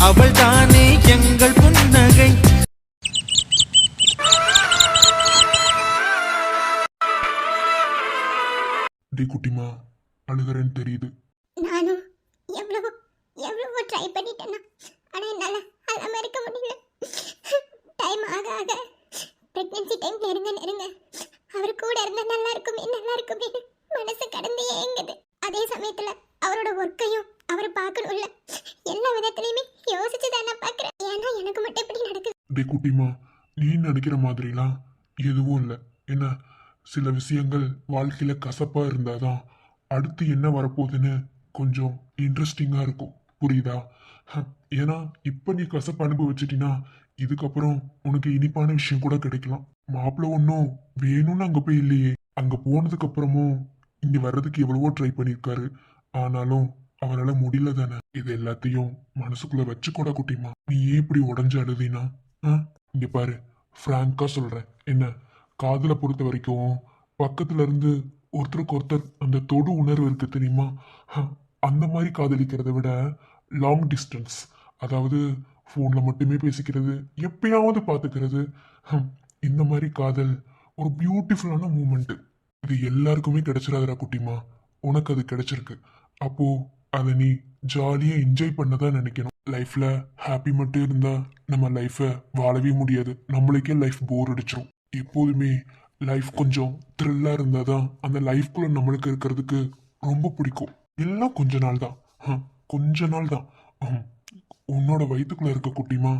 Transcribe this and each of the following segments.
அவள் தானே எங்கள் புன்னகை. டி குட்டிமா, அழுகிறேன்னு தெரியுது. நானும் எவ்வளவோ எவ்வளவோ ட்ரை பண்ணிட்டேன்னா, ஆனால் என்னால் அழாம இருக்க முடியல. டைம் ஆக ஆக ப்ரெக்னென்சி டைம் நெருங்க அவர் கூட இருந்தால் நல்லா இருக்குமே மனசு கடந்து ஏங்குது. அதே சமயத்தில் அவரோட ஒர்க்கையும் அவர் பார்க்கணும்ல. எல்லா விதத்துலையுமே யோசிச்சு தான் நான் பார்க்குறேன். ஏன்னா எனக்கு மட்டும் எப்படி நடக்குது? டி குட்டிமா, நீ நினைக்கிற மாதிரிலாம் எதுவும் இல்லை. என்ன, சில விஷயங்கள் வாழ்க்கையில் கசப்பாக இருந்தாதான் அடுத்து என்ன வரப்போகுதுன்னு கொஞ்சம் இன்ட்ரெஸ்டிங்காக இருக்கும். புரியுதா? ஏன்னா இப்போ நீ கசப்பு அனுபவிச்சிட்டினா இதுக்கப்புறம் உனக்கு இனிப்பான விஷயம் கூட கிடைக்கலாம். மாப்பிள்ளை ஒன்றும் வேணும்னு அங்கே போய் இல்லையே. அங்கே போனதுக்கு அப்புறமும் இங்கே வர்றதுக்கு எவ்வளவோ ட்ரை பண்ணியிருக்காரு. ஆனாலும் அவரால் முடியல தானே. இது எல்லாத்தையும் மனசுக்குள்ள வச்சு கூட குட்டிமா, நீ ஏன் இப்படி உடஞ்சு அழுதினா? இங்க பாரு, ஃப்ராங்கா சொல்றேன். என்ன, காதலை பொறுத்த வரைக்கும் பக்கத்துல இருந்து ஒருத்தருக்கு ஒருத்தர் அந்த தொடு உணர்வு இருக்கு தெரியுமா? அந்த மாதிரி காதலிக்கிறத விட லாங் டிஸ்டன்ஸ், அதாவது ஃபோனில் மட்டுமே பேசிக்கிறது, எப்பயாவது பார்த்துக்கிறது, இந்த மாதிரி காதல் ஒரு பியூட்டிஃபுல்லான மூமெண்ட்டு. இது எல்லாருக்குமே கிடைச்சிடாதரா குட்டிமா. உனக்கு அது கிடைச்சிருக்கு. அப்போ அதை நீ ஜாலியாக என்ஜாய் பண்ணதான் நினைக்கணும். லைஃப்ல ஹாப்பி மட்டும் இருந்தா நம்ம லைஃப்பை வாழவே முடியாது. நம்மளுக்கே லைஃப் போர் அடிச்சிடும். எப்போதுமே லைஃப் கொஞ்சம் த்ரில்லாக இருந்தால் தான் அந்த லைஃப்குள்ளே நம்மளுக்கு இருக்கிறதுக்கு ரொம்ப பிடிக்கும். எல்லாம் கொஞ்ச நாள் தான், கொஞ்ச நாள் தான். உன்னோட வயிற்றுக்குள்ள இருக்க குட்டிமா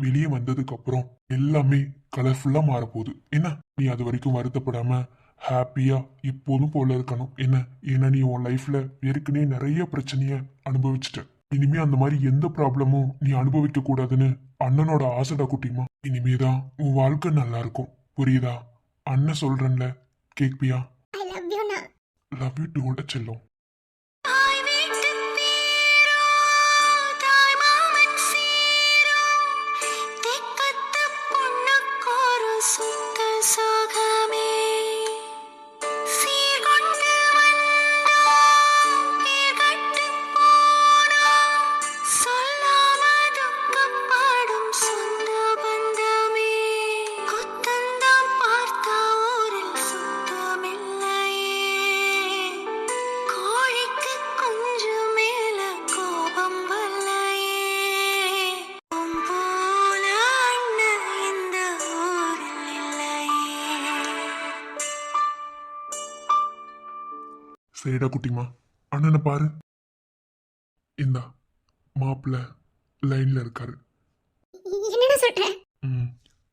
வெளியே வந்ததுக்கு அப்புறம் எல்லாமே கலர்ஃபுல்லா மாறப்போகுது. என்ன, நீ அது வரைக்கும் வருத்தப்படாம ஹாப்பியா எப்போதும் போல இருக்கணும். என்ன, ஏன்னா நீ உன் லைஃப்ல ஏற்கனவே நிறைய பிரச்சனைய அனுபவிச்சுட்ட. இனிமே அந்த மாதிரி எந்த ப்ராப்ளமும் நீ அனுபவிக்க கூடாதுன்னு அண்ணனோட ஆசைடா குட்டிமா. இனிமேதான் உன் வாழ்க்கை நல்லா இருக்கும். புரியுதா? அண்ணன் சொல்றேன்ல, கேட்பியா? லவ் யூ டூட செல்லும். சரிடா குட்டிமா, அண்ணனை பாரு. இந்தா, மாப்பிள்ள லைன்ல இருக்காரு.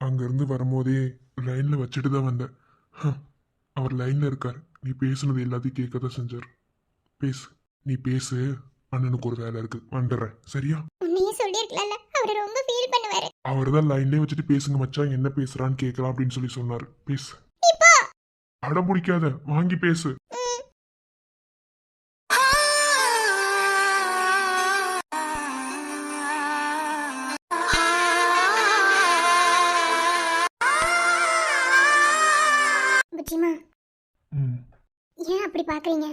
அங்க இருந்து வரும்போதே லைன்ல வச்சுட்டு தான் வந்த. அவர் லைன்ல இருக்காரு. நீ பேசுனது எல்லாத்தையும் கேட்கதான் செஞ்சார். பேசு, நீ பேசு. அண்ணனுக்கு ஒரு வேலை இருக்கு, வந்துடுறேன். சரியா? அவர் தான் லைன்லயே வச்சுட்டு பேசுங்க மச்சான், என்ன பேசுறான்னு கேட்கலாம் அப்படின்னு சொல்லி சொன்னாரு. பேசு. அடம் பிடிக்காத, வாங்கி பேசு. ஏன் அப்படி பாக்குறீங்க?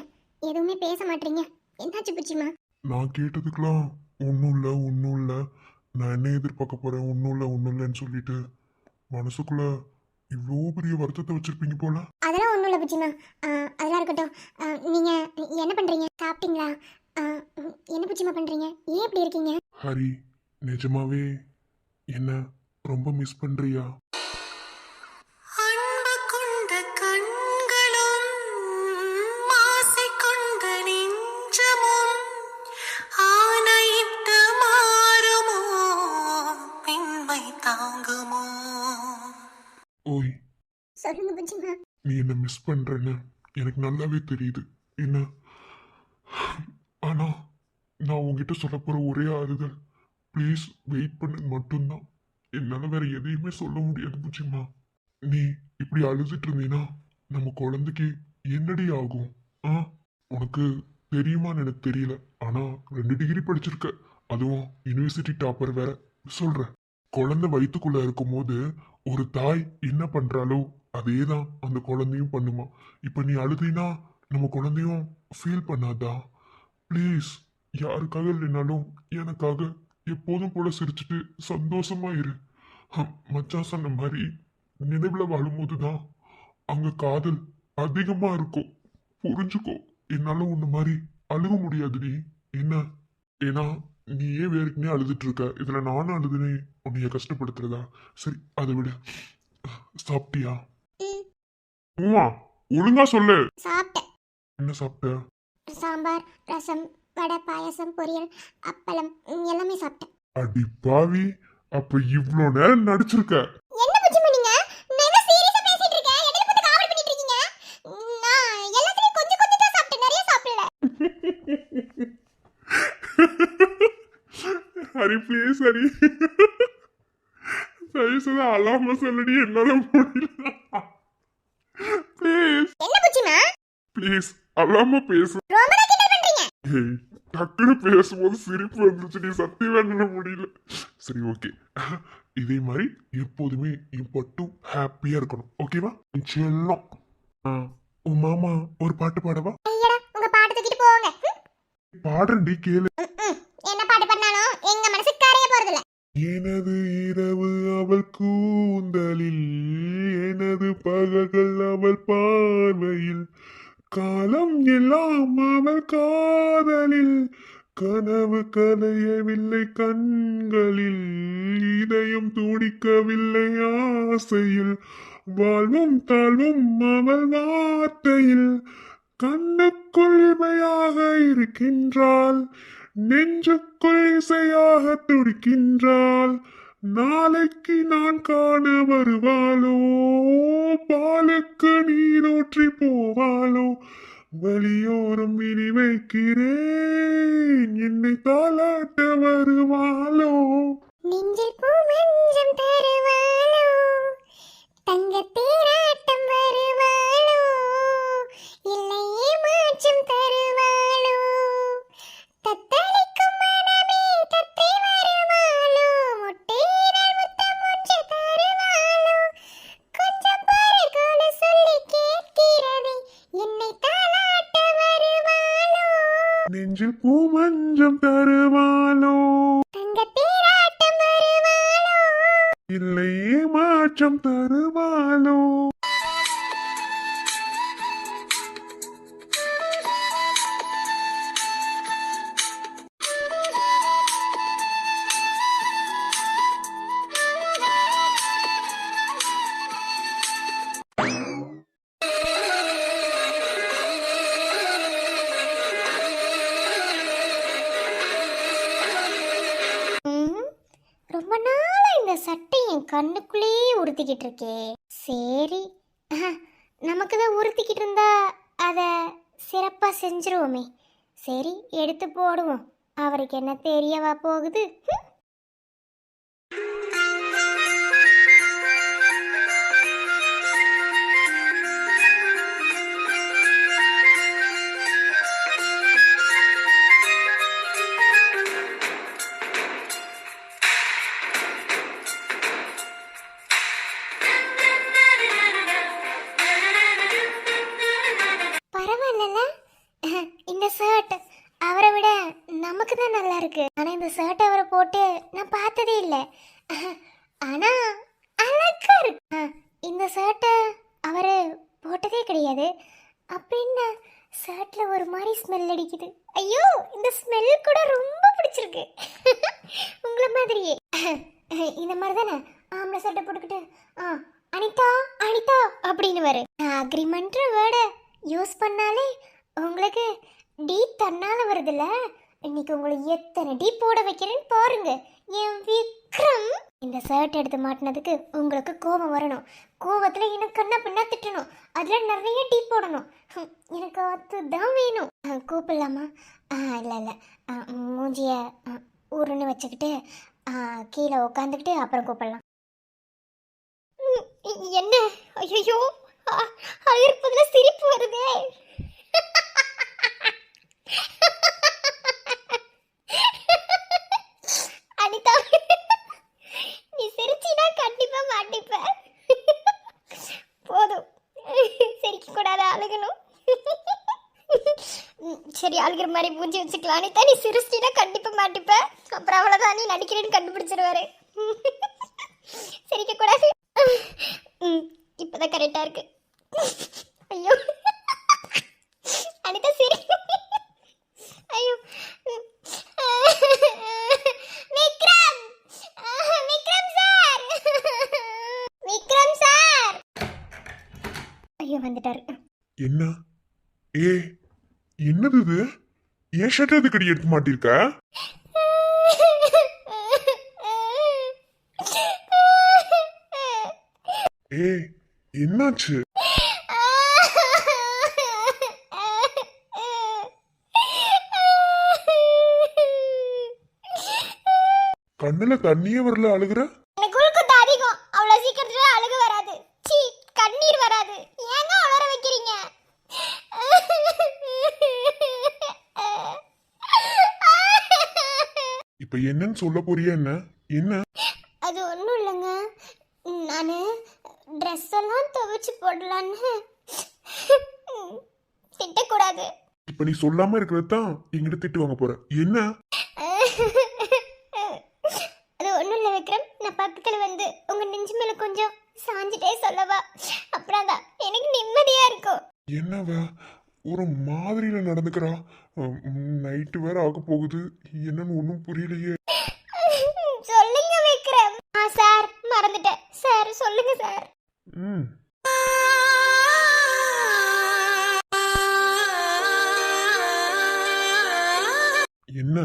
எதுவுமே பேச மாட்டீங்க. என்னாச்சு புச்சிமா? நான் கேட்டதுக்கெல்லாம் ஒன்றும் இல்லை, நான் என்ன எதிர்பார்க்க போறேன், ஒன்றும் இல்லைன்னு சொல்லிட்டு மனசுக்குள்ள இவ்வளோ பெரிய வருத்தத்தை வச்சிருப்பீங்க போல. அதெல்லாம் ஒன்றும் இல்லை புச்சிமா. அதெல்லாம் இருக்கட்டும். நீங்க என்ன பண்றீங்க? சாப்பிட்டீங்களா? என்ன புச்சிமா பண்றீங்க? ஏன் இப்படி இருக்கீங்க? ஹரி, நிஜமாவே என்ன ரொம்ப மிஸ் பண்றியா? ஓய், சொல்லுங்க புச்சிமா. நீ என்ன மிஸ் பண்றேன்னு எனக்கு நல்லாவே தெரியுது. என்ன, ஆனா நான் உங்ககிட்ட சொல்ல போற ஒரே ஆறுதல், ப்ளீஸ் வெயிட் பண்ணது மட்டும்தான். என்னால வேற எதையுமே சொல்ல முடியாது புச்சிமா. நீ இப்படி அழுதுட்டு இருந்தீன்னா நம்ம குழந்தைக்கு என்னடி ஆகும்? உனக்கு தெரியுமான்னு எனக்கு தெரியல. ஆனா 2 டிகிரி படிச்சிருக்க, அதுவும் யூனிவர்சிட்டி டாப்பர் வேற. சொல்றேன், குழந்தை வயிற்றுக்குள்ள இருக்கும் போது ஒரு தாய் என்ன பண்றாலோ அதே தான் அந்த குழந்தையும் பண்ணுமா. இப்ப நீ அழுதினா நம்ம குழந்தையும் ஃபீல் பண்ணாதா? ப்ளீஸ், யாருக்காக இல்லைனாலும் எனக்காக எப்போதும் போல சிரிச்சுட்டு சந்தோஷமா இரு. மச்சான் சொன்ன மாதிரி நினைவுல வாழும்போதுதான் அங்க காதல் அதிகமா இருக்கும். புரிஞ்சுக்கோ. என்னால உன்ன மாதிரி அழுக முடியாதுடி. என்ன? ஏன்னா நீ ஏன் வேறுக்குனே அழுதுட்டு இருக்க? இதுல நானும் அழுதுனே உன்னைய கஷ்டப்படுத்துறதா? சரி, அதை விட. சாப்பிட்டியா? ம், உமா, ஒழுங்கா சொல்லு. சாப்பிட்டேன். என்ன சாப்பிட்ட? சாம்பார், ரசம், வடை, பாயாசம், பொரியல், அப்பளம் எல்லாமே சாப்பிட்டேன். அடி பாவி, அப்ப இவ்ளோ நேரம் நடிச்சிருக்க. என்ன புஜ்ஜி பண்ணீங்க? நான் சீரியஸா பேசிட்டு இருக்கேன். இடையில வந்து காமெடி பண்ணிட்டு இருக்கீங்க. நான் எல்லாத்தையும் கொஞ்சம் கொஞ்சம் தான் சாப்பிட்டேன். நிறைய சாப்பிடல. ஹரி ப்ளீஸ் ஹரி, தயவுசெய்து அழாம சொல்லடி, என்னால முடியல. ப்ளீஸ் என்ன புஜ்ஜிமா? ப்ளீஸ் அழாம பேசு. ரொம்ப தான் கிண்டல் பண்றீங்க. ஏய், டக்குனு பேசும்போது சிரிப்பு வந்துருச்சு, நீ சத்தியமா என்னால முடியல. சரி ஓகே, இதே மாதிரி எப்போதுமே என் பட்டு ஹாப்பியா இருக்கணும், ஓகேவா? செல்லம். உன் மாமா ஒரு பாட்டு பாடவா? ஐயடா, உங்க பாட்டு தூக்கிட்டு போங்க. பாடுறேன்டி, கேளு. என்ன பாட்டு பண்ணாலும் எங்க மனசு கரைய போறது இல்ல. எனது இரவு அவள் கூந்தலில், எனது பகல்கள் அவள் பார்வையில், காலம் எல்லாம் அவள் காதலில், கனவு கலையவில்லை கண்களில், இதயம் துடிக்கவில்லை ஆசையில், வாழ்வும் தாழ்வும் அவள் வார்த்தையில், கண்ணுக்குள் இமையாக இருக்கின்றாள், நெஞ்சுக்குள் இசையாக துடிக்கின்றாள், நாளைக்கு நான் காண வருவாளோ, பாலுக்கு நீரூற்றி போவாளோ, வழியோரம் இனி வைக்கிறேன், என்னை தாளாட்ட வருவாளோ. நெஞ்சில் பூ மஞ்சம் தருவாளோ, தங்க தேராட்டம் வருவாளோ, இல்லையே மாற்றம் தருவாளோ, தத்தளிக்கும் மனமே தத்தை வருவாளோ, முட்டையினால் முத்தம் ஒன்று தருவாளோ, கொஞ்சம் பாரு கோல சொல்லி கேட்கிறதே, என்னை தாளாட்ட வருவாளோ, நெஞ்சில் பூ மஞ்சம் தருவாளோ, தங்க தேராட்டம் வருவாளோ. இல்லையே மாற்றம் தருவாளோ. ம்ஹும். ரொம்ப நாளா இந்த சட்டை என் கண்ணுக்குள்ளேயே உறுத்திக்கிட்டு இருக்கே. சரி, நமக்கு தான் உறுத்திக்கிட்டு இருந்தா அதை சிறப்பாக செஞ்சிருவோமே. சரி, எடுத்து போடுவோம். அவருக்கு என்ன தெரியவா போகுது? பரவாயில்லல, இந்த ஷர்ட் அவரை விட நமக்கு தான் நல்லா இருக்கு. ஆனா இந்த ஷர்ட் அவரை போட்டு நான் பார்த்ததே இல்லை. ஆனா அழகா இருக்கு. இந்த ஷர்ட்டை அவரு போட்டதே கிடையாது. அப்படின்னா ஷர்ட்ல ஒரு மாதிரி ஸ்மெல் அடிக்குது. ஐயோ, இந்த ஸ்மெல் கூட ரொம்ப பிடிச்சிருக்கு. உங்களை மாதிரியே இந்த மாதிரி தானே ஆம்பளை சட்டை போட்டுக்கிட்டு அனிதா அனிதா அப்படின்னு வரு. அக்ரிமெண்ட்ற வேர்டை யூஸ் பண்ணாலே உங்களுக்கு டீ தன்னால வருதுல்ல. இன்னைக்கு உங்களை எத்தனை டீ போட வைக்கிறேன்னு பாருங்க என் விக்ரம். இந்த ஷர்ட் எடுத்து மாட்டினதுக்கு உங்களுக்கு கோபம் வரணும். கோபத்தில் எனக்கு கண்ணா பின்னா திட்டணும். அதில் நிறைய டீ போடணும். எனக்கு அதுதான் வேணும். கூப்பிடலாமா? இல்லை இல்லை, மூஞ்சிய ஊருன்னு வச்சுக்கிட்டு கீழே உட்காந்துக்கிட்டு அப்புறம் கூப்பிடலாம். என்ன? ஐயோ, இருப்பதுல சிரிப்பு வருதே. அனிதா, நீ சிரிச்சினா கண்டிப்பா மாட்டிப்ப. போதும், சிரிக்க கூடாது, அழுகணும். சரி அழுகிற மாதிரி மூஞ்சி வச்சுக்கலாம். நீ தனி சிரிச்சினா கண்டிப்பாக மாட்டிப்ப. அப்புறம் அவ்வளோதான், நீ நடிக்கிறேன்னு கண்டுபிடிச்சிருவாரு. சிரிக்க கூடாது. இப்போதான் கரெக்டாக இருக்கு. ஐயோ அனிதா சரி. ஐயோ விக்ரம், விக்ரம் சார், விக்ரம் சார். ஐயோ வந்துட்டாரு. என்ன ஏ என்னது இது? ஏன் ஷர்ட் எதுக்கடி எடுக்க மாட்டிருக்க? ஏ என்னாச்சு? கண்ணுல தண்ணியே வரல, அழுகுற? எனக்கு உள்குத்து அதிகம். அவ்வளவு சீக்கிரத்துல அழுக வராது. சீ, கண்ணீர் வராது. ஏங்க அலற வைக்கிறீங்க? இப்ப என்னன்னு சொல்ல போறியா? என்ன என்ன? அது ஒண்ணும் இல்லைங்க. நானு ட்ரெஸ் எல்லாம் துவைச்சு போடலான்னு. திட்டக்கூடாது. இப்ப நீ சொல்லாம இருக்கிறது தான் எங்கிட்ட திட்டு வாங்க போற. என்ன? அது ஒண்ணும் இல்ல விக்ரம். நான் பக்கத்துல வந்து உங்க நெஞ்சு மேல கொஞ்சம் சாஞ்சிட்டே சொல்லவா? அப்புறம் தான் எனக்கு நிம்மதியா இருக்கும். என்னவ ஒரு மாதிரியில நடந்துக்கிறா? நைட்டு வேற ஆக போகுது. என்னன்னு ஒன்னும் புரியலையே. சொல்லுங்க விக்ரம். சார் மறந்துட்டேன். சார் சொல்லுங்க சார். ம் என்ன?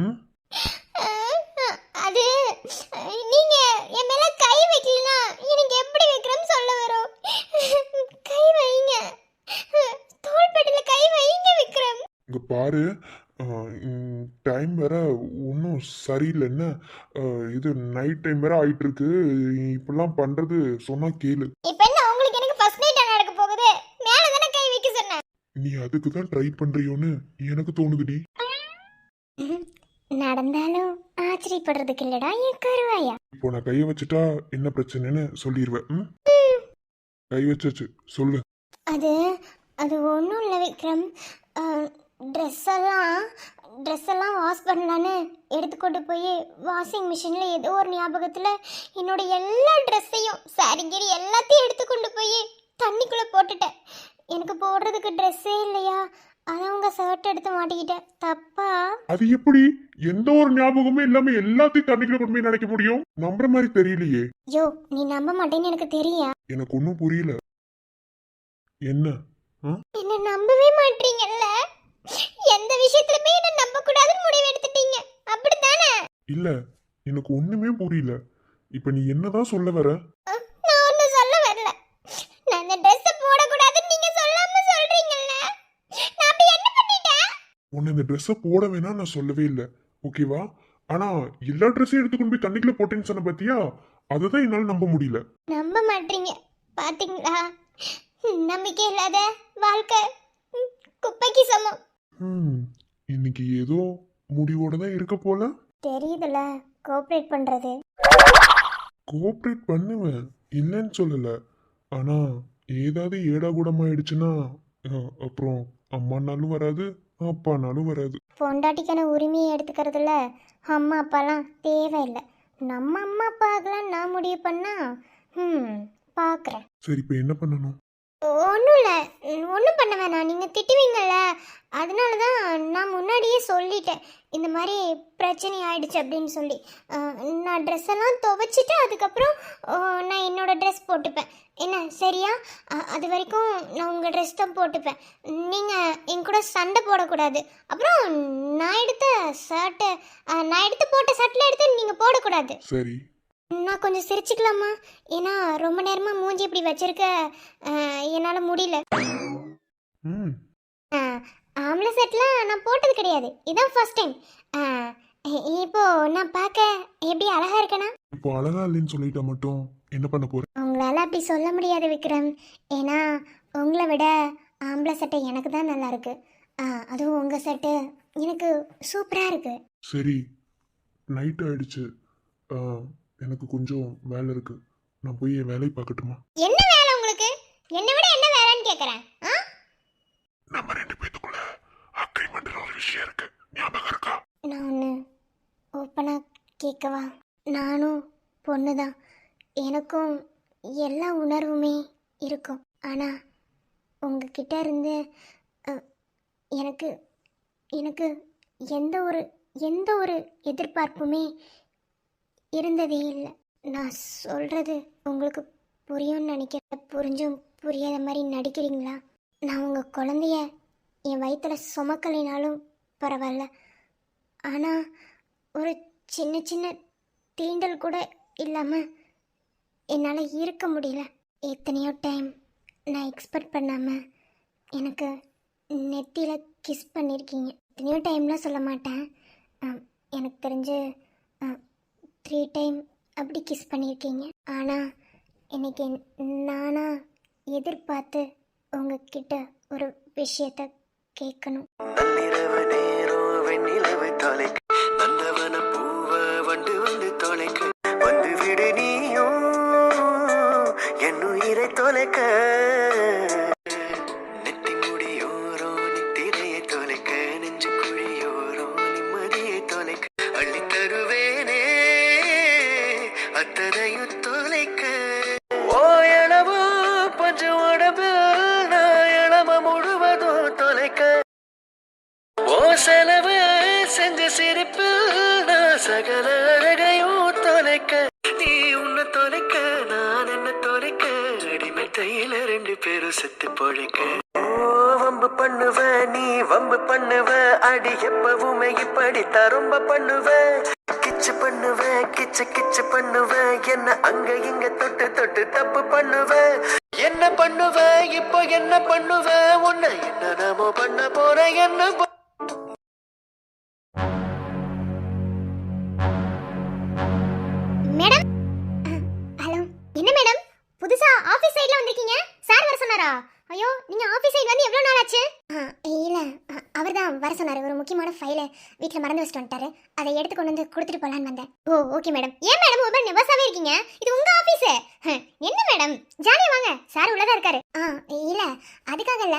ம் அது நீங்க என் மேல கை வைக்கலனா எனக்கு எப்படி விக்ரம் சொல்ல வரும்? கை வைங்க, தோள்பட்டையில கை வைங்க விக்ரம். இங்க பாரு, டைம் வேற ஒன்றும் சரியில்லை. என்ன இது நைட் டைம் வேற ஆயிட்டு இருக்கு. இப்பெல்லாம் பண்றது சொன்னா கேளு. இப்போ என்ன உங்களுக்கு எனக்கு ஃபர்ஸ்ட் நைட் நடக்க போகுது? மேல தான கை வைக்க சொன்னேன். நீ அதுக்கு தான் ட்ரை பண்றியோன்னு எனக்கு தோணுதுடி. நடந்தாலும் ஆச்சரியப்படுறதுக்கு இல்லடா என் கருவாயா. இப்போ நான் கையை வச்சுட்டா என்ன பிரச்சனைன்னு சொல்லிடுவேன். ம்? கை வச்சாச்சு, சொல்லு. அது அது ஒன்றும் இல்லை விக்ரம். ட்ரெஸ் எல்லாம் வாஷ் பண்ணலான்னு எடுத்துக்கொண்டு போய் வாஷிங் மிஷினில் ஏதோ ஒரு ஞாபகத்தில் என்னோட எல்லா ட்ரெஸ்ஸையும் சாரிங்கிரி எல்லாத்தையும் எடுத்துக்கொண்டு போய் தண்ணிக்குள்ளே போட்டுட்டேன். எனக்கு போடுறதுக்கு ட்ரெஸ்ஸே இல்லையா? அதான் உங்க ஷர்ட் எடுத்து மாட்டிக்கிட்டேன். தப்பா? அது எப்படி எந்த ஒரு ஞாபகமே இல்லாம எல்லாத்தையும் தண்ணிக்குள்ள கொண்டு போய் நினைக்க முடியும்? நம்புற மாதிரி தெரியலையே. யோ, நீ நம்ப மாட்டேன்னு எனக்கு தெரியும். எனக்கு ஒன்னும் புரியல. என்ன? என்ன நம்பவே மாட்டீங்கல்ல? எந்த விஷயத்துலயுமே என்ன நம்ப கூடாதுன்னு முடிவு எடுத்துட்டீங்க, அப்படித்தானே? இல்ல, எனக்கு ஒண்ணுமே புரியல. இப்ப நீ என்னதான் சொல்ல வர? நான் ஒன்னும் சொல்ல வரல. நான் அந்த ட்ரெஸ் போடக்கூடாதுன்னு நீங்க சொல்லாம சொல்றீங்கல்ல, நான் அப்படி என்ன பண்ணிட்டேன்? உன்னை இந்த ட்ரெஸ்ஸை போட வேணாம் நான் சொல்லவே இல்லை, ஓகேவா? ஆனா எல்லா ட்ரெஸ்ஸையும் எடுத்துக்கொண்டு போய் தண்ணிக்குள்ள போட்டேன்னு சொன்ன பத்தியா? அதுதான் என்னால நம்ப முடியல. நம்ப மாட்டீங்க பாத்தீங்களா? நம்பிக்கை இல்லாத வாழ்க்கை குப்பைக்கு சமம். இன்னைக்கு ஏதோ முடிவோட தான் இருக்க போல. தெரியுதுல, கோஆபரேட் பண்றது. கோஆபரேட் பண்ணுவேன், இல்லைன்னு சொல்லல. ஆனா ஏதாவது ஏடா கூடமாயிடுச்சுன்னா அப்புறம் அம்மானாலும் வராது, அப்பானாலும் வராது. பொண்டாட்டிக்கான உரிமையை எடுத்துக்கிறதுல அம்மா அப்பாலாம் தேவையில்லை. நம்ம அம்மா அப்பாக்கெல்லாம் நான் முடிவு பண்ணா பார்க்குறேன். சரி, இப்போ என்ன பண்ணணும்? ஒன்றும் இல்லை, ஒன்றும் பண்ண வேணாம். நீங்கள் திட்டுவீங்கள்ல, அதனால தான் நான் முன்னாடியே சொல்லிட்டேன் இந்த மாதிரி பிரச்சனை ஆயிடுச்சு அப்படின்னு சொல்லி. நான் ட்ரெஸ் எல்லாம் துவைச்சிட்டு அதுக்கப்புறம் நான் என்னோடய ட்ரெஸ் போட்டுப்பேன். என்ன சரியா? அது வரைக்கும் நான் உங்கள் ட்ரெஸ் தான் போட்டுப்பேன். நீங்கள் என் கூட சண்டை போடக்கூடாது. அப்புறம் நான் எடுத்த ஷர்ட்டு, நான் எடுத்து போட்ட ஷர்ட்டில் எடுத்து நீங்கள் போடக்கூடாது. சரி, நான் கொஞ்சம் சிரிச்சுக்கலாமா? ஏன்னா ரொம்ப நேரமாக மூஞ்சி இப்படி வச்சிருக்க என்னால் முடியல. ஆம்பளை செட்லாம் நான் போட்டது கிடையாது, இதான் ஃபர்ஸ்ட் டைம். இப்போ நான் பார்க்க எப்படி அழகா இருக்கேனா? இப்போ அழகா இல்லைன்னு சொல்லிட்டா மட்டும் என்ன பண்ண போற? உங்களால அப்படி சொல்ல முடியாது விக்ரம். ஏன்னா உங்களை விட ஆம்பளை சட்டை எனக்கு தான் நல்லா இருக்கு. அதுவும் உங்க சட்டை எனக்கு சூப்பரா இருக்கு. சரி, நைட் ஆயிடுச்சு. எனக்கு கொஞ்சம் வேலை இருக்கு, நான் போய் என் வேலையை பார்க்கட்டுமா? என்ன வேலை உங்களுக்கு? என்னை விட என்ன வேலைன்னு கேட்குறேன். நம்ம ரெண்டு பேத்துக்குள்ள விஷயம் இருக்கு, ஞாபகம் இருக்கா? நான் ஒன்று ஓப்பனாக கேட்கவா? நானும் பொண்ணு தான், எனக்கும் எல்லா உணர்வுமே இருக்கும். ஆனால் உங்ககிட்ட இருந்து எனக்கு எனக்கு எந்த ஒரு எதிர்பார்ப்புமே இருந்ததே இல்லை. நான் சொல்கிறது உங்களுக்கு புரியும்னு நினைக்கிறேன். புரிஞ்சும் புரியாத மாதிரி நடிக்கிறீங்களா? நான் உங்கள் குழந்தைய என் வயிற்றில் சுமக்கலைனாலும் பரவாயில்ல, ஆனால் ஒரு சின்ன சின்ன தீண்டல் கூட இல்லாமல் என்னால் இருக்க முடியல. எத்தனையோ டைம் நான் எக்ஸ்பெக்ட் பண்ணாமல் எனக்கு நெத்தியில் கிஸ் பண்ணியிருக்கீங்க. எத்தனையோ டைம்லாம் சொல்ல மாட்டேன், எனக்கு தெரிஞ்சு 3 டைம் அப்படி கிஸ் பண்ணியிருக்கீங்க. ஆனால் இன்னைக்கு நானாக எதிர்பார்த்து உங்ககிட்ட ஒரு விஷயத்த கேட்கணும். நள்ளிரவு நேரம் வெண்ணிலவு தொலைக்கு, நந்தவன பூவ வண்டு வந்து தொலைக்கு, வந்து விடு நீயும் என் உயிரை தொலைக்க. நெத்தி முடியோரோ நித்திரையை தொலைக்க, நெஞ்சு குழியோரோ நிம்மதியை தொலைக்க, அள்ளி தருவேனே அத்தனையும் தொலைக்க. ஓ எளவோ பஞ்சு உடம்பு நான் இளம முழுவதும் தொலைக்க. ஓ செலவு செஞ்ச சிரிப்பு நான் சகல அழகையும் தொலைக்க. நீ உன்னை தொலைக்க நான் என்ன தொலைக்க, அடிமைத்தையில 2 பேரும் செத்து பொழைக்க. ஓ வம்பு பண்ணுவ நீ வம்பு பண்ணுவ, அடி எப்பவுமே இப்படித்தான் ரொம்ப பண்ணுவ. கிச்சு பண்ணுவ கிச்சு கிச்சு பண்ணுவ, என்ன அங்க இங்க தொட்டு தொட்டு தப்பு பண்ணுவ. என்ன பண்ணுவ இப்போ என்ன பண்ணுவ, உன்னை என்ன நாமோ பண்ண போற என்ன மேடம், ஹலோ. என்ன மேடம், புதுசா ஆபீஸ் சைடுல வந்திருக்கீங்க? சார் வர சொன்னாரா? ஐயோ, நீங்க ஆபீஸ் சைடு வந்து எவ்வளவு நாள் ஆச்சு? இல்ல, அவர்தான் வர சொன்னாரு. ஒரு முக்கியமான ஃபைலை வீட்டில் மறந்து வச்சுட்டு வந்துட்டாரு. அதை எடுத்து கொண்டு வந்து கொடுத்துட்டு போலான்னு வந்தேன். ஓ ஓகே மேடம். ஏன் மேடம் ஒரு மாதிரி நெவஸாவே இருக்கீங்க? இது உங்க ஆபீஸ். என்ன மேடம், ஜாலியா வாங்க, சார் உள்ளதா இருக்காரு. இல்ல அதுக்காக இல்ல,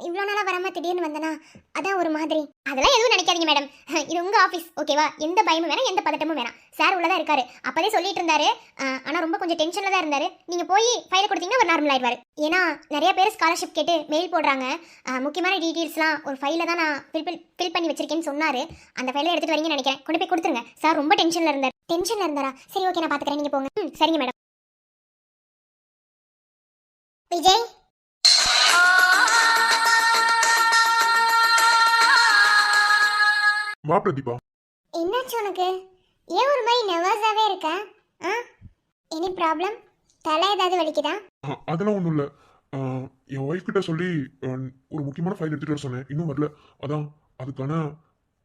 இவ்வளோ நாளா வராம திடீர்னு வந்தனா அதான் ஒரு மாதிரி. அதெல்லாம் எதுவும் நினைக்காதீங்க மேடம், இது உங்க ஆபீஸ் ஓகேவா? எந்த பயமும் வேணாம், எந்த பதட்டமும் வேணாம். சார் உள்ளதா இருக்காரு, அப்பதே சொல்லிட்டு இருந்தாரு. ஆனா ரொம்ப கொஞ்சம் டென்ஷன்ல தான் இருந்தாரு. நீங்க போய் ஃபைலை கொடுத்தீங்கன்னா ஒரு நார்மல் ஆயிடுவாரு. ஏன்னா நிறைய பேர் ஸ்காலர்ஷிப் கேட்டு மெயில் போடுறாங்க. முக்கியமான டீட்டெயில்ஸ்லாம் ஒரு ஃபைலில் தான் நான் ஃபில் பண்ணி வச்சிருக்கேன்னு சொன்னாரு. அந்த ஃபைலை எடுத்துட்டு வரீங்கன்னு நினைக்கிறேன். கொண்டு போய் கொடுத்துருங்க. சார் ரொம்ப டென்ஷன்ல இருந்தாரா? சரி ஓகே, நான் பாத்துக்கிறேன், நீங்க போங்க. சரிங்க மேடம். விஜய், வா பிரதீபா. என்னாச்சு உனக்கு? ஏன் ஒரு மாதிரி நர்வஸாவே இருக்க? Any problem? தலை ஏதாவது வலிக்குதா? அதெல்லாம் ஒன்றும் இல்லை. என் ஒய்ஃப் கிட்ட சொல்லி ஒரு முக்கியமான ஃபைல் எடுத்துட்டு வர சொன்னேன், இன்னும் வரல. அதான் அதுக்கான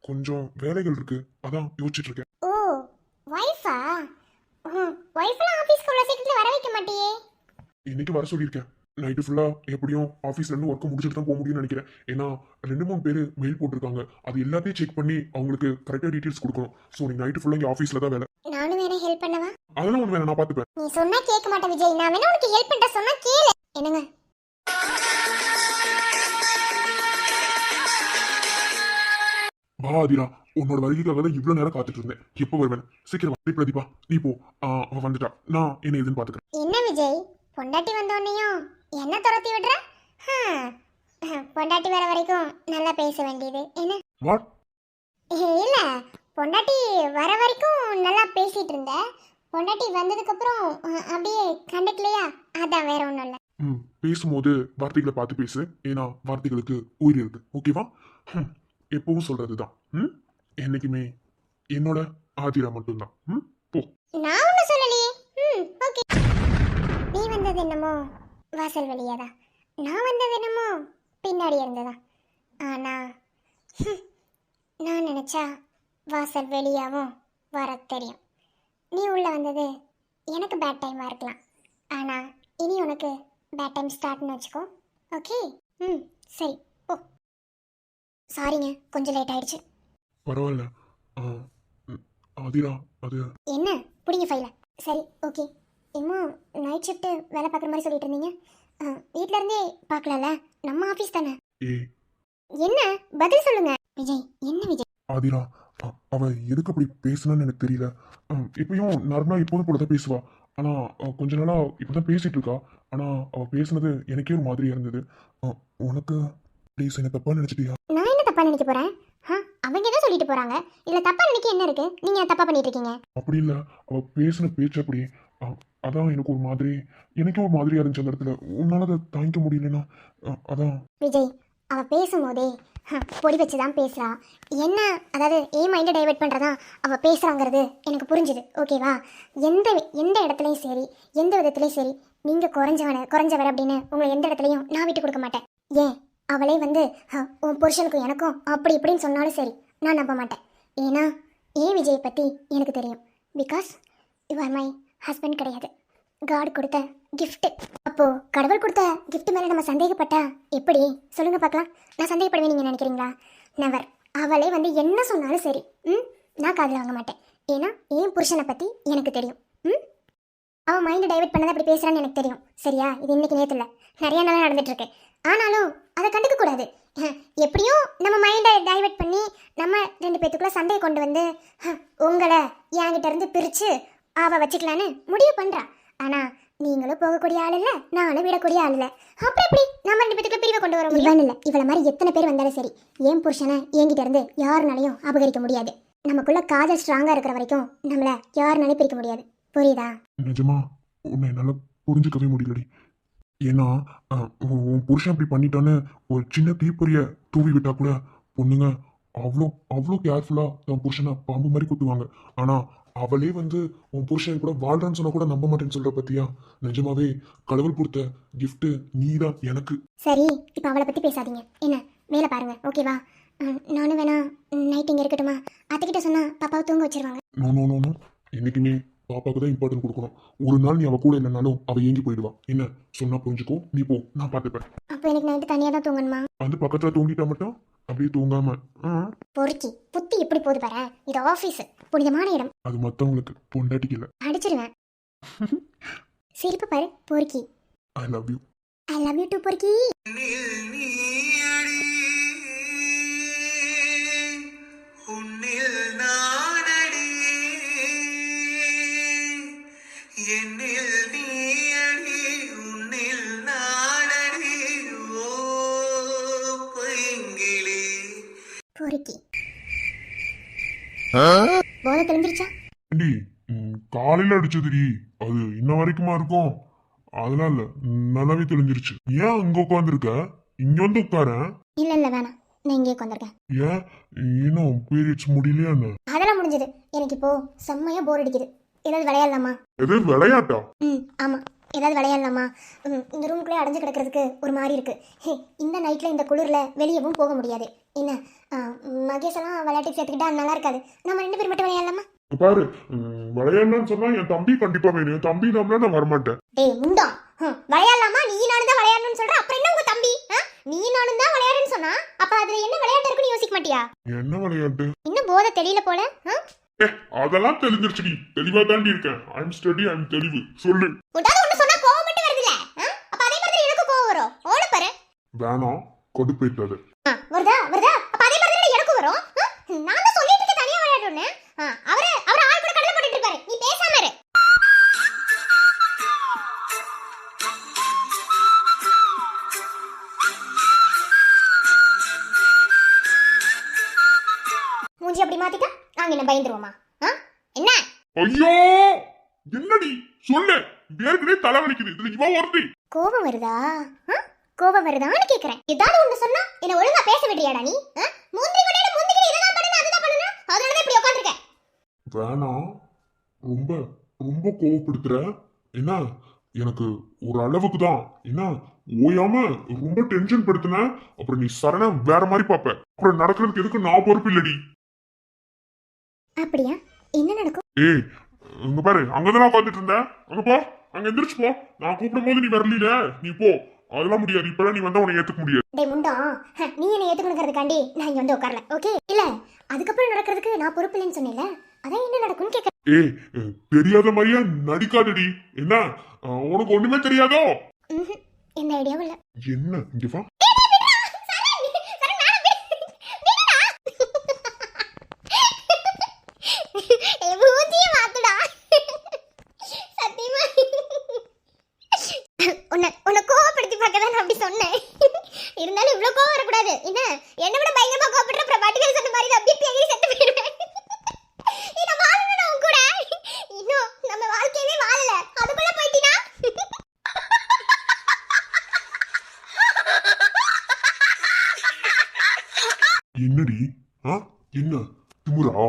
கொஞ்சம் வேலைகள் இருக்கு, அதான் யோசிச்சுட்டு இருக்கேன். ஓ வைஃபா? வைஃப்லாம் ஆபீஸ்க்கு உள்ள சீக்கிரத்துல வர வைக்க மாட்டியே? இன்னைக்கு வர சொல்லியிருக்கேன். நைட்டு ஃபுல்லாக எப்படியும் ஆஃபீஸ்லேருந்து ஒர்க்கை முடிச்சுட்டு தான் போக முடியும்னு நினைக்கிறேன். ஏன்னா 2-3 பேர் மெயில் போட்டிருக்காங்க. அது எல்லாத்தையும் செக் பண்ணி அவங்களுக்கு கரெக்டாக டீட்டெயில்ஸ் கொடுக்கணும். ஸோ நீ நைட்டு ஃபுல்லாக இங்கே ஆஃபீஸில் தான் வேலை. நானும் வேணா ஹெல்ப் பண்ணவா? அதெல்லாம் ஒன்று வேணாம், நான் பார்த்துப்பேன். நீ சொன்னா கேட்க மாட்டேன் விஜய். நான் வேணா உனக்கு ஹெல்ப் பண்ண சொன்னா கேளு. என்னங்க? வா ஆதிரா, உன்னோட வருகைக்காக தான் இவ்வளோ நேரம் காத்துட்டு இருந்தேன். எப்போ வருவேன்? சீக்கிரம் வா பிரதீபா, நீ போ. அவன் வந்துட்டா, நான் என்ன இதுன்னு பார்த்துக்கிறேன். என்ன விஜய், பொண்டாட்டி வந்தோடனையும் என்ன துரத்தி விடுற? பொண்டாட்டி வர வரைக்கும் நல்லா பேச வேண்டியது என்ன? வாட்? இல்ல, பொண்டாட்டி வர வரைக்கும் நல்லா பேசிட்டு இருந்த. பொண்டாட்டி வந்ததுக்கு அப்புறம் அப்படியே கண்டுக்கலையா? அதான், வேற ஒண்ணும் இல்ல. பேசும்போது வார்த்தைகளை பார்த்து பேசு, ஏன்னா வார்த்தைகளுக்கு உயிர் இருக்கு, ஓகேவா? எப்பவும் சொல்றதுதான். என்னைக்குமே என்னோட ஆதிரா மட்டும்தான். போ. நான் ஒண்ணு சொல்லலையே. ஓகே. நீ வந்தது என்னமோ வாசல் வழியாதா, நான் வந்தது என்னமோ பின்னாடி இருந்ததா. ஆனா நான் நினைச்சா வாசல் வெளியாவும் வர தெரியும். நீ உள்ள வந்தது எனக்கு பேட் டைமா இருக்கலாம், ஆனா இனி உனக்கு பேட் டைம் ஸ்டார்ட்னு வச்சுக்கோ. ஓகே? சரி போ. சாரிங்க, கொஞ்சம் லேட் ஆயிடுச்சு. பரவாயில்ல ஆதிரா, அது என்ன பிடிங்க ஃபைல. சரி ஓகே. ஏமா நைட் ஷிஃப்ட் வேலை பார்க்குற மாதிரி சொல்லிட்டு இருந்தீங்க, வீட்டில இருந்தே பார்க்கலாம்ல, நம்ம ஆஃபீஸ் தானே. ஏய், என்ன பதில் சொல்லுங்க. விஜய் என்ன விஜய்? ஆதிரா, அவ எதுக்கு அப்படி பேசணும்னு எனக்கு தெரியல. இப்பயும் நார்மலா எப்போதும் போல தான் பேசுவா. ஆனா கொஞ்ச நாளா இப்பதான் பேசிட்டு இருக்கா. ஆனா அவ பேசுனது எனக்கே ஒரு மாதிரியா இருந்தது. உனக்கு ப்ளீஸ் என்ன தப்பா நினைச்சிட்டியா? நான் என்ன தப்பா நினைக்க போறேன்? அவங்க தான் சொல்லிட்டு போறாங்க. இதுல தப்பா நினைக்க என்ன இருக்கு? நீங்க தப்பா பண்ணிட்டு இருக்கீங்க. அப்படி இல்ல, அவ பேசின பேச்சு அப்படி. அதான் எனக்கு ஒரு மாதிரி, எனக்கே ஒரு மாதிரியா இருந்துச்சு அந்த இடத்துல. உன்னால அதை தாங்கிக்க முடியலன்னா அதான். விஜய், அவ பேசும்போதே பொடி வச்சு தான் பேசுறா. என்ன, அதாவது ஏன் மைண்டை டைவர்ட் பண்றதா அவ பேசுறாங்கிறது எனக்கு புரிஞ்சுது. ஓகேவா? எந்த எந்த இடத்துலையும் சரி, எந்த விதத்துலையும் சரி, நீங்க குறைஞ்சவர் அப்படின்னு உங்களை எந்த இடத்துலையும் நான் விட்டு கொடுக்க மாட்டேன். ஏன் அவளே வந்து உன் புருஷனுக்கும் எனக்கும் அப்படி இப்படின்னு சொன்னாலும் சரி, நான் நம்ப மாட்டேன். ஏன்னா ஏன் விஜயை பற்றி எனக்கு தெரியும். Because you are my husband கிடையாது, காட் கொடுத்த கிஃப்ட். அப்போ கடவுள் கொடுத்த கிஃப்ட் மேலே நம்ம சந்தேகப்பட்டா எப்படி சொல்லுங்க பார்க்கலாம்? நான் சந்தேகப்படுவேன் நீங்கள் நினைக்கிறீங்களா? நெவர். அவளே வந்து என்ன சொன்னாலும் சரி, நான் காதில் வாங்க மாட்டேன். ஏன்னா என் புருஷனை பற்றி எனக்கு தெரியும். அவன் மைண்டை டைவர்ட் பண்ணதை அப்படி பேசுகிறான்னு எனக்கு தெரியும். சரியா? இது இன்னைக்கு நேற்று இல்லை, நிறைய நாளாக நடந்துட்டு இருக்கு. ஆனாலும் அதை கண்டுக்க கூடாது. எப்படியும் நம்ம மைண்டை டைவர்ட் பண்ணி நம்ம 2 பேத்துக்குள்ள சண்டையை கொண்டு வந்து உங்களை என்கிட்ட இருந்து பிரித்து அவ வச்சுக்கலான்னு முடிவு பண்ணுறா. ஆனால் நீங்களும் போகக்கூடிய ஆள் இல்லை, நானும் விடக்கூடிய ஆள் இல்லை. அப்புறம் எப்படி நம்ம 2 பேத்துக்குள்ள பிரிவை கொண்டு வர முடியும்? இல்லை, இவளை மாதிரி எத்தனை பேர் வந்தாலும் சரி, என் புருஷனை என்கிட்ட இருந்து யாருனாலையும் அபகரிக்க முடியாது. நமக்குள்ள காதல் ஸ்ட்ராங்காக இருக்கிற வரைக்கும் நம்மளை யாருனாலையும் பிரிக்க முடியாது. புரியுதா? நிஜமா உன்னை என்னால புரிஞ்சுக்கவே முடியலடி. ஏன்னா உன் புருஷன் அப்படி பண்ணிட்டான்னு ஒரு சின்ன தீப்பொறிய தூவி விட்டா கூட பொண்ணுங்க அவ்வளோ அவ்வளோ கேர்ஃபுல்லா தன் புருஷனை பாம்பு மாதிரி குத்துவாங்க. ஆனா அவளே வந்து உன் புருஷன் கூட வாழ்றான்னு சொன்னா கூட நம்ப மாட்டேன்னு சொல்ற பத்தியா? நிஜமாவே கடவுள் கொடுத்த கிஃப்ட் நீதான் எனக்கு. சரி, இப்போ அவளை பத்தி பேசாதீங்க. என்ன மேலே பாருங்க, ஓகேவா? நானும் வேணா நைட் இங்கே இருக்கட்டுமா? அத்தைக்கிட்ட சொன்னா பாப்பாவை தூங்க வச்சிருவாங்க. நோ நோ நோ நோ, இன்னைக்குமே பாப்பாவுக்கு தான் இம்பார்ட்டன்ட் கொடுக்கணும். ஒரு நாள் நீ அவ கூட இல்லைனாலும் அவ ஏங்கி போயிடுவா. என்ன சொன்னா புரிஞ்சுக்கோ, நீ போ, நான் பார்த்துப்பேன். அப்போ எனக்கு நைட்டு தனியாக தான் தூங்கணுமா? வந்து பக்கத்துல தூங்கிட்டா மட்டும் அப்படியே தூங்காம. பொறுக்கி புத்தி எப்படி போகுது பாரு. இது ஆஃபீஸ், புனிதமான இடம். அது மத்தவங்களுக்கு பொண்டாட்டிக்கல. அடிச்சிருவேன். சிரிப்பு பாரு பொறுக்கி. I love you. I love you too பொறுக்கி. பொறுக்கி போதை தெரிஞ்சிருச்சா? காலையில அடிச்சதுடி, அது இன்ன வரைக்குமா இருக்கும்? அதெல்லாம் இல்ல, நல்லாவே தெளிஞ்சிருச்சு. ஏன் அங்க உட்காந்துருக்க? இங்க வந்து உட்காரேன். இல்ல இல்ல வேணாம், நான் இங்கே உட்காந்துருக்கேன். ஏன் இன்னும் பீரியட்ஸ் முடியலையா? அதெல்லாம் முடிஞ்சது. எனக்கு இப்போ செம்மையா போர் அடிக்குது. ஏதாவது விளையாடலாமா? எது விளையாட்டா? ஆமா, ஏதாவது விளையாடலாமா? இந்த ரூம்குள்ளே அடைஞ்சு கிடக்கிறதுக்கு ஒரு மாதிரி இருக்கு. இந்த நைட்ல இந்த குளிர்ல வெளியவும் போக முடியாது. என்ன மகேஷ் எல்லாம் விளையாட்டுக்கு சேர்த்துக்கிட்டா நல்லா இருக்காது. நம்ம 2 பேர் மட்டும் விளையாடலாமா? பாரு, விளையாடலாம்னு சொன்னா என் தம்பி கண்டிப்பா வேணும். என் தம்பி இல்லாம நான் வரமாட்டேன். டேய் முண்டா, விளையாடலாமா? நீ நானும் தான் விளையாடணும்னு சொல்ற, அப்புறம் என்ன உங்க தம்பி? நீ நானும் தான் விளையாடுன்னு சொன்னா அப்ப அதுல என்ன விளையாட்டு இருக்குன்னு யோசிக்க மாட்டியா? என்ன விளையாட்டு? இன்னும் போதை தெரியல போல. அதெல்லாம் தெரிஞ்சிருச்சுடி, தெளிவா தாண்டி இருக்கேன். ஐ அம் ஸ்டடி, ஐ அம் தெளிவு. சொல்லு. உடாத ஒன்னு சொன்னா கோவம் மட்டும் வருதுல, அப்ப அதே மாதிரி எனக்கு கோவம் வரும். ஓட பாரு. வேணாம், கொடுப்பேத்தாது. வருதா வருதா, அப்ப அதே மாதிரி எனக்கு வரும். நான் தான் சொல்லிட்டு இருக்க தனியா விளையாடுறேன்னு. அவர் ஆள் கூட கடல போட்டுட்டு இருப்பாரு, நீ பேசாம இரு. மூஞ்சி அப்படி மாத்திட்டா நாங்க என்ன பயந்துருவோமா? என்ன? ஐயோ, என்னடி சொல்லு. ஏற்கனவே தலைவலிக்குது, இதுல இவ வருது. கோபம் வருதா? கோபம் வருதான்னு கேக்குறேன். ஏதாவது ஒண்ணு சொன்னா என்ன ஒழுங்கா பேச விடுறியாடா நீ? மூந்திரி கொடையில முந்திரி இதெல்லாம் பண்ணணும், அதுதான் பண்ணணும், அதனால தான் இப்படி உட்கார்ந்திருக்க. வேணாம், ரொம்ப ரொம்ப கோவப்படுத்துற. என்ன, எனக்கு ஒரு அளவுக்கு தான். என்ன ஓயாம ரொம்ப டென்ஷன் படுத்தின, அப்புறம் நீ சரண வேற மாதிரி பாப்ப. அப்புறம் நடக்கிறதுக்கு எதுக்கு நான் பொறுப்பு இல்லடி. அப்படியா? என்ன நடக்கும்? ஏய், இங்க பாரு, அங்கதான் உட்காந்துட்டு இருந்த. அங்க போ, அங்க எந்திரிச்சு போ. நான் கூப்பிடும் போது நீ வரல, நீ போ. அதெல்லாம் முடியாது. இப்பெல்லாம் நீ வந்தா உன்னை ஏத்துக்க முடியாது. டேய் முண்டா, நீ என்ன ஏத்துக்கணுங்கிறதுக்காண்டி நான் இங்க வந்து உட்காரல. ஓகே? இல்ல, அதுக்கப்புறம் நடக்கிறதுக்கு நான் பொறுப்பு இல்லைன்னு சொன்னேன்ல, அதான் என்ன நடக்கும்னு கேட்க. ஏய், தெரியாத மாதிரியா நடிக்காதடி. என்ன, உனக்கு ஒண்ணுமே தெரியாதோ? எந்த ஐடியாவும் இல்ல. என்ன, இங்க வா. என்ன என்ன விட பயங்கரமா கோபப்படுற அப்புறம் பாட்டிகள் சொன்ன மாதிரி அப்படியே பேகி செத்து போயிடுவேன். நான் வாழணும் உன் கூட. இன்னும் நம்ம வாழ்க்கையவே வாழல, அதுக்குள்ள போயிட்டினா? என்னடி என்ன திமுறா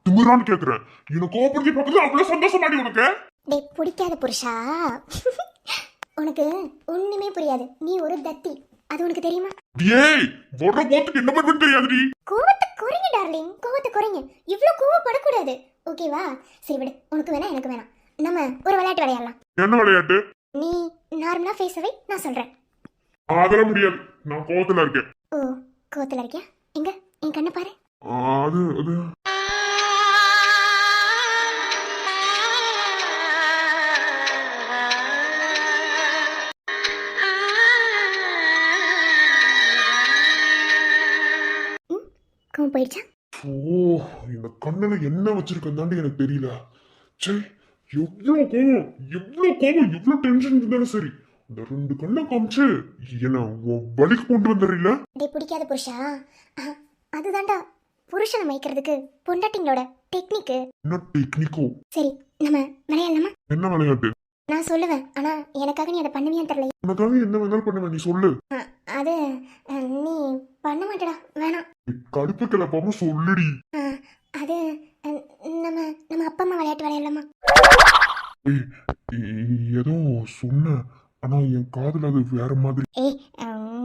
திமுறான்னு கேக்குறேன். எனக்கு கோபப்படுத்தி பக்கத்துல அவ்வளவு சந்தோஷமாடி உனக்கு. டேய் பிடிக்காத புருஷா, உனக்கு ஒண்ணுமே புரியாது. நீ ஒரு தத்தி, அது உனக்கு தெரியுமா? ஏய் வர்ற போத்துக்கு என்ன பண்ணுன்னு தெரியாதுடி. கோவத்தை குறைங்க டார்லிங், கோவத்தை குறைங்க. இவ்ளோ கோவப்படக்கூடாது, ஓகேவா? சரி விடு, உனக்கு வேணா எனக்கு வேணாம். நம்ம ஒரு விளையாட்டு விளையாடலாம். என்ன விளையாட்டு? நீ நார்மலா பேசவே, நான் சொல்றேன். அதெல்லாம் முடியாது, நான் கோவத்துல இருக்கேன். ஓ கோவத்துல இருக்கியா? எங்க என் கண்ணை பாரு. அது அது கோவம் போயிடுச்சா? ஓ இந்த கண்ணுல என்ன வச்சிருக்கேன் தாண்டி எனக்கு தெரியல. சே எவ்வளவு கோவம், எவ்வளவு டென்ஷன் இருந்தாலும் சரி, இந்த 2 கண்ணை காமிச்சு என்ன வலிக்கு கொண்டு வந்துடுறீல. டேய் பிடிக்காத புருஷா, அதுதான்டா புருஷனை மயக்கிறதுக்கு பொண்டாட்டிங்களோட டெக்னிக்கு. என்ன டெக்னிக்கோ? சரி நம்ம விளையாடலாமா? என்ன விளையாட்டு? நான் சொல்லுவேன், ஆனா எனக்காக நீ அதை பண்ணுவியான்னு தெரியல. உனக்காக என்ன வேணாலும் பண்ணுவேன், நீ சொல்லு. அது நீ பண்ண மாட்டடா, வேணாம். கடுப்பு கிளப்பாம சொல்லுடி. அது நம்ம நம்ம அப்பா அம்மா விளையாட்டு விளையாடலாமா? ஏதோ சொன்ன, ஆனா என் காதுல அது வேற மாதிரி. ஏய்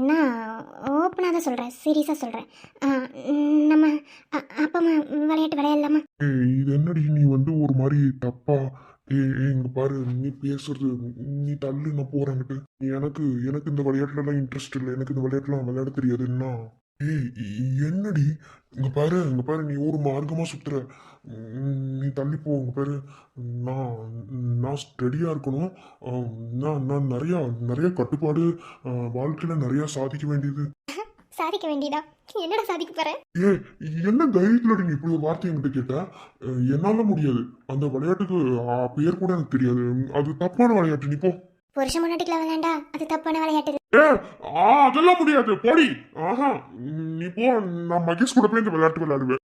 நான் ஓப்பனாக தான் சொல்கிறேன், சீரியஸாக சொல்கிறேன். நம்ம அப்பா அம்மா விளையாட்டு விளையாடலாமா? இது என்னடி நீ ஒரு மாதிரி தப்பா. இங்க பாரு, நீ பேசுறது, நீ தள்ளு, நான் போறேன்னுட்டு. எனக்கு எனக்கு இந்த விளையாட்டுல இன்ட்ரெஸ்ட் இல்லை, எனக்கு இந்த விளையாட்டுலாம் விளையாட தெரியாதுன்னா. என்னடி, இங்க பாரு நீ ஒரு மார்க்கமா சுத்துற. நீ தள்ளி போ. இங்க பாரு, நான் ஸ்டடியா இருக்கணும். நான் நிறைய நிறைய கட்டுப்பாடு, வாழ்க்கையில நிறைய சாதிக்க வேண்டியது. சாதிக்க வேண்டியதா? என்னடா சாதிக்க போற? என்ன தைரியத்துல நீங்க இப்படி ஒரு வார்த்தை என்கிட்ட கேட்ட? என்னால முடியாது. அந்த விளையாட்டுக்கு பேர் கூட எனக்கு தெரியாது. அது தப்பான விளையாட்டு, நீ போ. புருஷ முன்னாடிக்கல விளையாண்டா அது தப்பான விளையாட்டு. அதெல்லாம் முடியாது, போடி. ஆஹா, நீ போ. நான் மகேஷ் கூட போய் இந்த விளையாட்டு விளையாடுவேன்.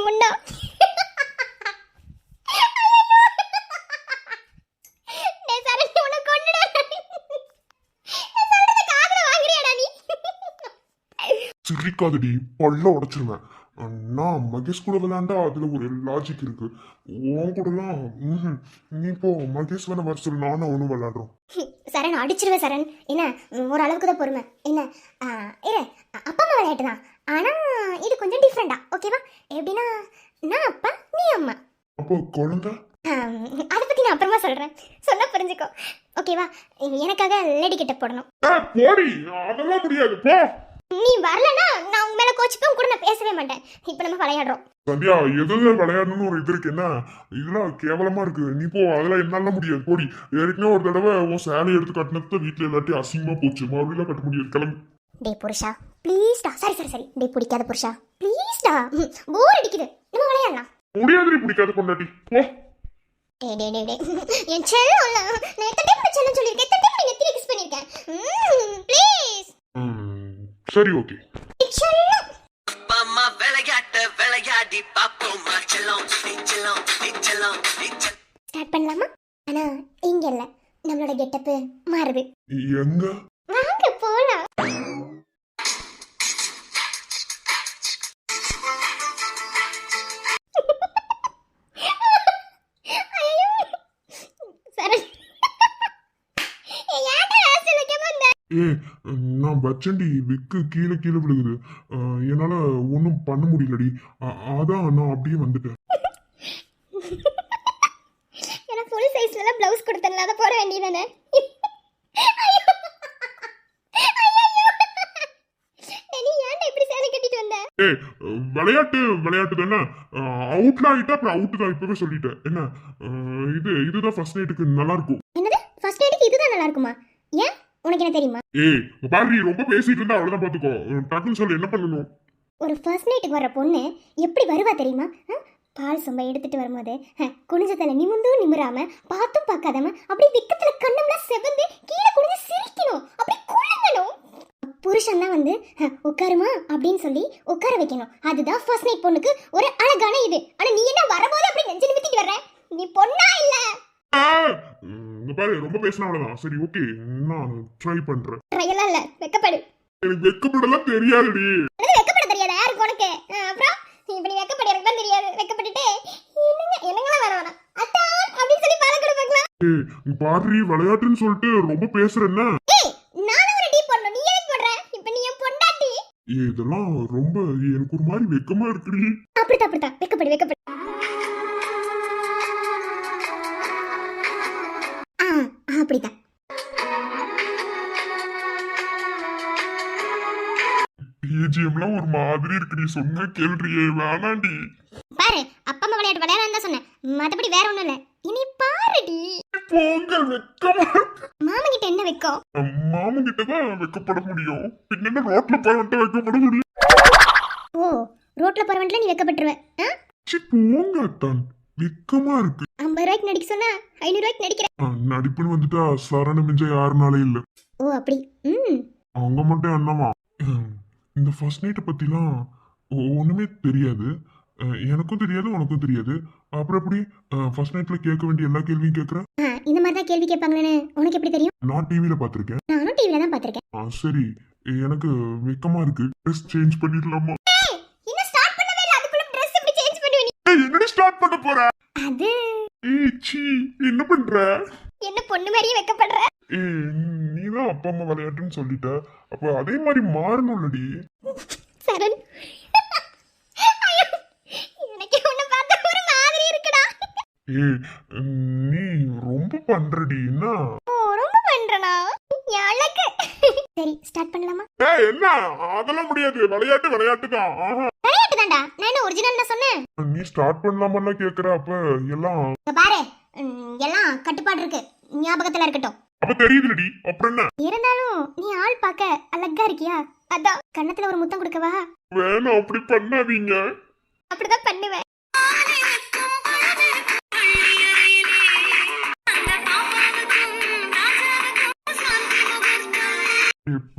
முன்னா சிரிக்காதடி, பல்ல உடைச்சிருவேன். நான் மகேஷ் கூட விளையாண்டா அதுல ஒரு லாஜிக் இருக்கு. உன் கூடலாம் நீ போ. மகேஷ் வேணா வர சொல்லு, நானும் அவனும் விளையாடுறோம். சரண் அடிச்சிருவேன் சரண். என்ன ஒரு அளவுக்கு தான் பொறுமை. என்ன இரு, அப்பா அம்மா விளையாட்டு தான், ஆனா இது கொஞ்சம் டிஃப்ரெண்டா, ஓகேவா? எப்படின்னா நான் அப்பா, நீ அம்மா. அப்போ குழந்தை? அதை பத்தி நான் அப்புறமா சொல்றேன், சொன்னா புரிஞ்சுக்கோ, ஓகேவா? எனக்காக லேடி கிட்ட போடணும். போடி, அதெல்லாம் முடியாது, போ. நீ வரலன்னா நான் உங்க மேல கோச்சுப்பேன், கூட நான் பேசவே மாட்டேன். இப்போ நம்ம விளையாடுறோம். சந்தியா, எதுல விளையாடணும்னு ஒரு இது இருக்கு. என்ன இதெல்லாம் கேவலமா இருக்கு, நீ போ. அதெல்லாம் என்னால முடியாது, போடி. ஏற்கனவே ஒரு தடவை உன் சேலை எடுத்து கட்டினது வீட்டுல எல்லாத்தையும் அசிங்கமா போச்சு, மறுபடியும் கட்ட முடியாது, கிளம்பு. டே புருஷா ப்ளீஸ்டா. சரி டே பிடிக்காத புருஷா ப்ளீஸ்டா, போர் அடிக்குது, நம்ம விளையாடலாம். முடியாதுடி, பிடிக்காத கொண்டாட்டி, போ. டே டே டே டே என் செல்லம், நான் எத்தனை டைம் செல்லம் சொல்லிருக்கேன், எத்தனை டைம் நெத்தில கிஸ் பண்ணிருக்கேன். ப்ளீஸ். சரி, ஓகே. செல்லம் அம்மா விளையாட்ட விளையாடி பாப்போமா செல்லம், செல்லம் செல்லம். ஸ்டார்ட் பண்ணலாமா? ஆனா இங்க இல்ல, நம்மளோட கெட்டப் மாறுது. எங்க? வாங்க போலாம். நான் வச்சண்டி, விக்கு கீழே கீழே விழுகுது. என்னால ஒன்றும் பண்ண முடியலடி. அதான் நான் அப்படியே வந்துட்டேன். எனக்கு ஃபுல் சைஸ்ல ப்ளவுஸ் கொடுத்தேன்ல, அதை போட வேண்டியதானே? விளையாட்டு தானே, அவுட்ல ஆயிட்டா அப்புறம் அவுட் தான். இப்பவே சொல்லிட்டேன். என்ன இதுதான் ஃபர்ஸ்ட் நைட்டுக்கு நல்லா இருக்கும். என்னது ஃபர்ஸ்ட் நைட்டுக்கு இதுதான் நல்லா இருக்குமா? ஏன், உனக்கு என்ன தெரியுமா? பாரு, ரொம்ப பேசிட்டு இருந்தா அவ்வளவுதான், பாத்துக்கோ. டக்குன்னு சொல்லு, என்ன பண்ணணும்? ஒரு ஃபர்ஸ்ட் நைட்டுக்கு வர்ற பொண்ணு எப்படி வருவா தெரியுமா? பால் சொம்ப எடுத்துட்டு வரும்போது குனிஞ்சத்துல நிமிந்தும் நிமிராம பார்த்தும் பார்க்காதம அப்படி விக்கத்துல கண்ணம்லாம் செவந்து கீழே குனிஞ்சு சிரிக்கணும், அப்படி குலுங்கணும். புருஷன் தான் வந்து உட்காருமா அப்படின்னு சொல்லி உட்கார வைக்கணும். அதுதான் ஃபர்ஸ்ட் நைட் பொண்ணுக்கு ஒரு அழகான இது. ஆனா நீ என்ன வரும்போது அப்படி நெஞ்சு நிமித்திட்டு வர்ற? நீ பொண்ணா இல்ல? இங்க பாரு, ரொம்ப பேசினா அவ்வளவுதான். சரி ஓகே, நான் ட்ரை பண்றேன். ட்ரையெல்லாம் இல்ல, வெக்கப்படு. எனக்கு வெக்கப்படலாம் தெரியாதுடி. எனக்கு வெக்கப்பட தெரியாதா யாருக்கு உனக்கு? அப்புறம் இப்ப நீ வெக்கப்பட எனக்கு தான் தெரியாது. வெக்கப்பட்டுட்டு என்னங்களா வேணாம் அத்தான் அப்படின்னு சொல்லி பால கூட பார்க்கலாம். இங்க பாரு, விளையாட்டுன்னு சொல்லிட்டு ரொம்ப பேசுறேன்னா. ஏய் நானும் ஒரு டீ போடணும். நீ எதுக்கு போடுற? இப்ப நீ என் பொண்டாட்டி. இதெல்லாம் ரொம்ப எனக்கு ஒரு மாதிரி வெக்கமா இருக்குடி. அப்படித்தான் வெக்கப்படு வெக்கப்படு. அப்படித்தான். பிஜிஎம்லாம் ஒரு மாதிரி இருக்குடி. சொன்னா கேள்றியே, வேணாண்டி. பாரு, அப்பா அம்மா விளையாட்டு விளையாட தான் சொன்னேன், மத்தபடி வேற ஒண்ணும் இல்ல. இனி பாருடி. பொங்கல் வெக்கமா. மாமா கிட்ட என்ன வெக்கம்? மாமா கிட்ட தான் வெக்கப்பட முடியும். பின்ன ரோட்ல போய் வந்து வெக்கப்பட முடியும். ஓ, ரோட்ல போறவன்ல நீ வெக்கப்பட்டுருவ. போங்க அத்தான், வெக்கமா இருக்கு. 50 ரூபாய்க்கு நடிக்க சொன்னா 500 ரூபாய்க்கு நடிக்கிறேன். நடிப்புன்னு வந்துட்டா சரண மிஞ்ச யாருனாலே இல்ல. ஓ அப்படி. அவங்க மட்டும் என்னமா, இந்த ஃபர்ஸ்ட் நைட்டை பத்திலாம் ஒண்ணுமே தெரியாது. எனக்கும் தெரியாது, உனக்கும் தெரியாது. அப்புறம் எப்படி ஃபர்ஸ்ட் நைட்ல கேட்க வேண்டிய எல்லா கேள்வியும் கேட்கறேன்? இந்த மாதிரி தான் கேள்வி கேட்பாங்களேன்னு உனக்கு எப்படி தெரியும்? நான் டிவில பாத்திருக்கேன். நானும் டிவில தான் பாத்திருக்கேன். சரி, எனக்கு வெக்கமா இருக்கு. ட்ரெஸ் சேஞ்ச் பண்ணிடலாமா? இன்னும் ஸ்டார்ட் பண்ணவே இல்ல, அதுக்குள்ள Dress எப்படி சேஞ்ச் பண்ணுவ நீ? என்னடி ஸ்டார்ட் பண்ண போற? அது சீ, என்ன பண்ற? என்ன பொண்ணு மாதிரியே வெக்கப்படுற? நீதான் அப்பா அம்மா விளையாட்டுன்னு சொல்லிட்ட, அப்ப அதே மாதிரி மாறணும்லடி. சரண், எனக்கு உன்னை பார்த்தா ஒரு மாதிரி இருக்குடா. நீ ரொம்ப பண்றடி. என்ன ரொம்ப பண்றனா? யாழக்கு. சரி ஸ்டார்ட் பண்ணலாமா? என்ன, அதெல்லாம் முடியாது. விளையாட்டு விளையாட்டு தான். விளையாட்டு தான்டா. நான் என்ன ஒரிஜினல் சொன்னேன்? நீ ஸ்டார்ட் பண்ணலாமா கேக்குற. அப்ப எல்லாம் பாரு, எல்லாம் கட்டுப்பாடு இருக்கு, ஞாபகத்துல இருக்கட்டும். அப்ப தெரியுதுடி. அப்புறம் என்ன? இருந்தாலும் நீ ஆள் பார்க்க அழகா இருக்கியா, அதான் கண்ணத்துல ஒரு முத்தம் கொடுக்கவா? வேணாம், அப்படி பண்ணாதீங்க. அப்படிதான் பண்ணுவேன்.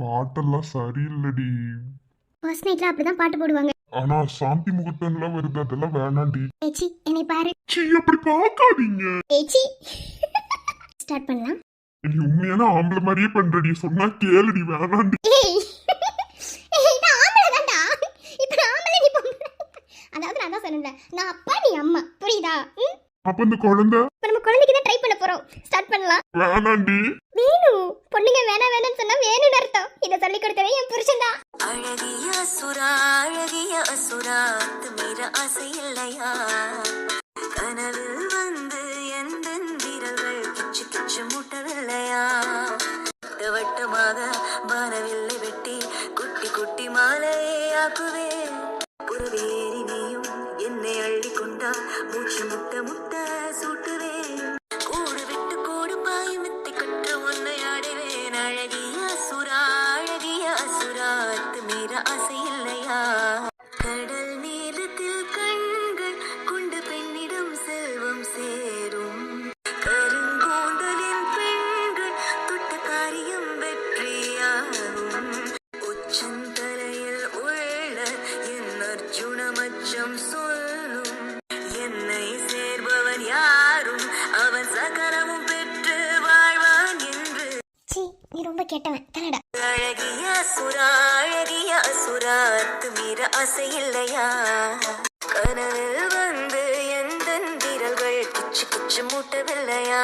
பாட்டெல்லாம் சரியில்லடி. ஃபர்ஸ்ட் நைட்ல அப்படிதான் பாட்டு போடுவாங்க. ஆனா சாந்தி முகூர்த்தம்லாம் வருது, அதெல்லாம் வேணாண்டி. ஏச்சி என்னை பாரு. சீ, அப்படி பார்க்காதீங்க. ஏச்சி ஸ்டார்ட் பண்ணலாம். நீ உண்மையான ஆம்பளை மாதிரியே பண்றடி. சொன்னா கேளுடி, வேணாண்டி. ஏய் நான் ஆம்பளை தான்டா. இப்ப நான் ஆம்பளை, நீ பொம்பளை. அதாவது நான் தான் சொன்னேன், நான் அப்பா நீ அம்மா, புரியுதா? அப்ப இந்த குழந்தை நம்ம குழந்தைக்கு தான் ட்ரை பண்ண போறோம். ஸ்டார்ட் பண்ணலாம். வேணாண்டி. வேணும், பொண்ணுங்க வேணாம்னு சொன்னா வேணும்னு அர்த்தம். இத சொல்லி கொடுத்ததே என் புருஷன் தான். அழகிய அசுரா, அழகிய அசுரா, மீற ஆசை இல்லையா? கனவில் வந்து எந்த விரல்கள் கிச்சு கிச்சு முட்டவில்லையா? வட்டமாக வானவில்லை வெட்டி குட்டி குட்டி மாலையே ஆக்குவேன். புறவேறி நீயும் என்னை அள்ளி கொண்டா மூச்சு முட்ட முட்ட சூட்டுவேன். கூடு விட்டு கூடு பாய் மெத்தி கட்டு உன்னை ஆடுவேன். அழகிய அசுரா, அழகிய அசுரா, மீற ஆசை இல்லையா? கடல் நீளத்தில் கண்கள் கொண்டு பெண்ணிடம் செல்வம் சேரும். கருங்கூந்தலின் பெண்கள் தொட்ட காரியம் வெற்றியாகும். உச்சந்தலையில் உள்ள என் அர்ஜுன மச்சம் சொல்லும். என்னை சேர்பவன் யாரும் அவன் சகலமும் பெற்று வாழ்வான் என்று. சீ, நீ ரொம்ப கேட்டவன் கனடா. அழகிய அசுரா, அழகிய அசுரா, மீற ஆசை இல்லையா? கனவில் வந்து எந்த விரல்கள் கிச்சு கிச்சு மூட்டவில்லையா?